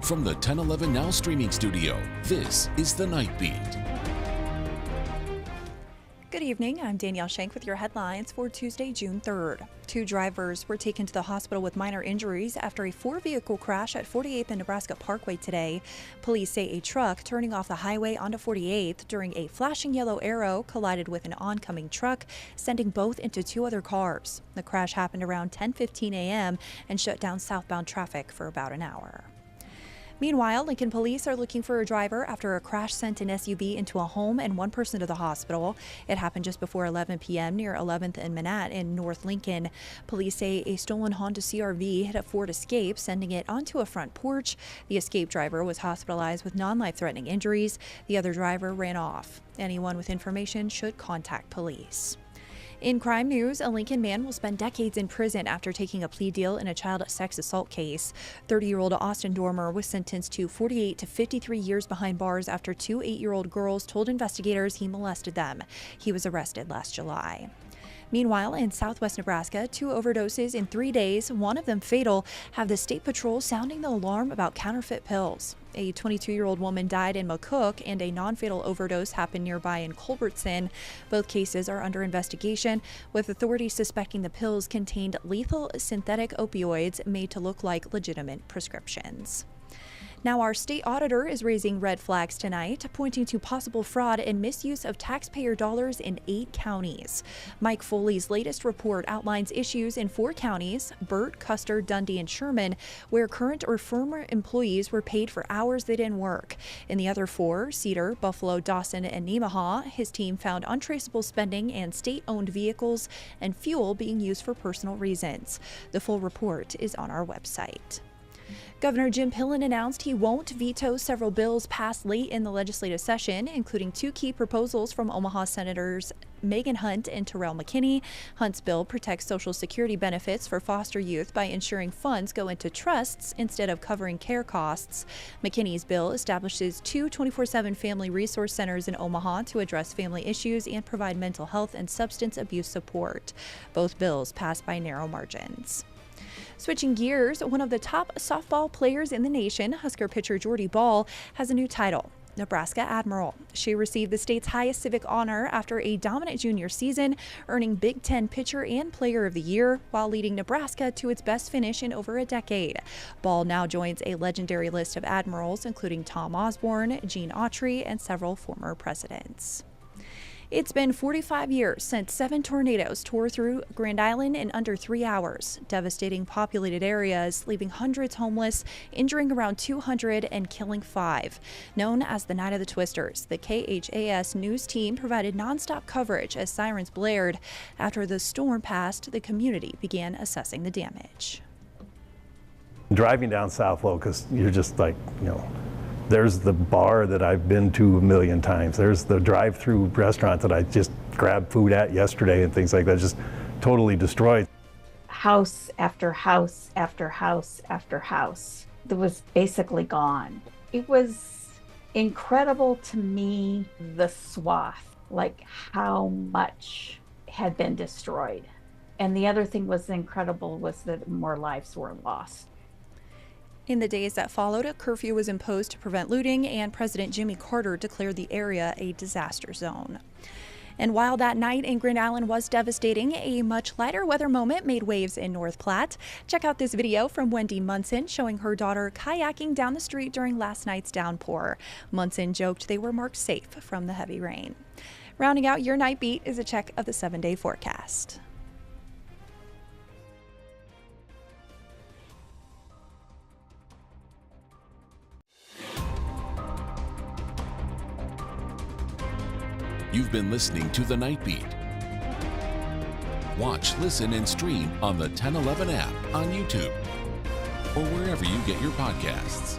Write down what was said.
From the 1011 Now streaming studio, this is The Night Beat. Good evening, I'm Danielle Shenk with your headlines for Tuesday, June 3rd. 2 drivers were taken to the hospital with minor injuries after a 4-vehicle crash at 48th and Nebraska Parkway today. Police say a truck turning off the highway onto 48th during a flashing yellow arrow collided with an oncoming truck, sending both into 2 other cars. The crash happened around 10:15 a.m. and shut down southbound traffic for about an hour. Meanwhile, Lincoln police are looking for a driver after a crash sent an SUV into a home and 1 person to the hospital. It happened just before 11 p.m. near 11th and Manat in North Lincoln. Police say a stolen Honda CR-V hit a Ford Escape, sending it onto a front porch. The Escape driver was hospitalized with non-life-threatening injuries. The other driver ran off. Anyone with information should contact police. In crime news, a Lincoln man will spend decades in prison after taking a plea deal in a child sex assault case. 30-year-old Austin Dormer was sentenced to 48 to 53 years behind bars after 2 8-year-old girls told investigators he molested them. He was arrested last July. Meanwhile, in southwest Nebraska, 2 overdoses in 3 days, one of them fatal, have the state patrol sounding the alarm about counterfeit pills. A 22-year-old woman died in McCook, and a non-fatal overdose happened nearby in Culbertson. Both cases are under investigation, with authorities suspecting the pills contained lethal synthetic opioids made to look like legitimate prescriptions. Now, our state auditor is raising red flags tonight, pointing to possible fraud and misuse of taxpayer dollars in 8 counties. Mike Foley's latest report outlines issues in 4 counties, Burt, Custer, Dundee, and Sherman, where current or former employees were paid for hours they didn't work. In the other 4, Cedar, Buffalo, Dawson, and Nemaha, his team found untraceable spending and state-owned vehicles and fuel being used for personal reasons. The full report is on our website. Governor Jim Pillen announced he won't veto several bills passed late in the legislative session, including 2 key proposals from Omaha Senators Megan Hunt and Terrell McKinney. Hunt's bill protects Social Security benefits for foster youth by ensuring funds go into trusts instead of covering care costs. McKinney's bill establishes 2 24/7 family resource centers in Omaha to address family issues and provide mental health and substance abuse support. Both bills passed by narrow margins. Switching gears, one of the top softball players in the nation, Husker pitcher Jordy Bahl, has a new title, Nebraska Admiral. She received the state's highest civic honor after a dominant junior season, earning Big Ten Pitcher and Player of the Year while leading Nebraska to its best finish in over a decade. Bahl now joins a legendary list of admirals, including Tom Osborne, Gene Autry, and several former presidents. It's been 45 years since 7 tornadoes tore through Grand Island in under 3 hours, devastating populated areas, leaving hundreds homeless, injuring around 200, and killing 5. Known as the Night of the Twisters, the KHAS news team provided nonstop coverage as sirens blared. After the storm passed, the community began assessing the damage. Driving down South Locust, you're just like, there's the bar that I've been to a million times. There's the drive-through restaurant that I just grabbed food at yesterday and things like that, just totally destroyed. House after house after house after house that was basically gone. It was incredible to me, the swath, like how much had been destroyed. And the other thing was incredible was that more lives were lost. In the days that followed, a curfew was imposed to prevent looting, and President Jimmy Carter declared the area a disaster zone. And while that night in Grand Island was devastating, a much lighter weather moment made waves in North Platte. Check out this video from Wendy Munson showing her daughter kayaking down the street during last night's downpour. Munson joked they were marked safe from the heavy rain. Rounding out your night beat is a check of the 7-day forecast. You've been listening to The Night Beat. Watch, listen, and stream on the 1011 app on YouTube or wherever you get your podcasts.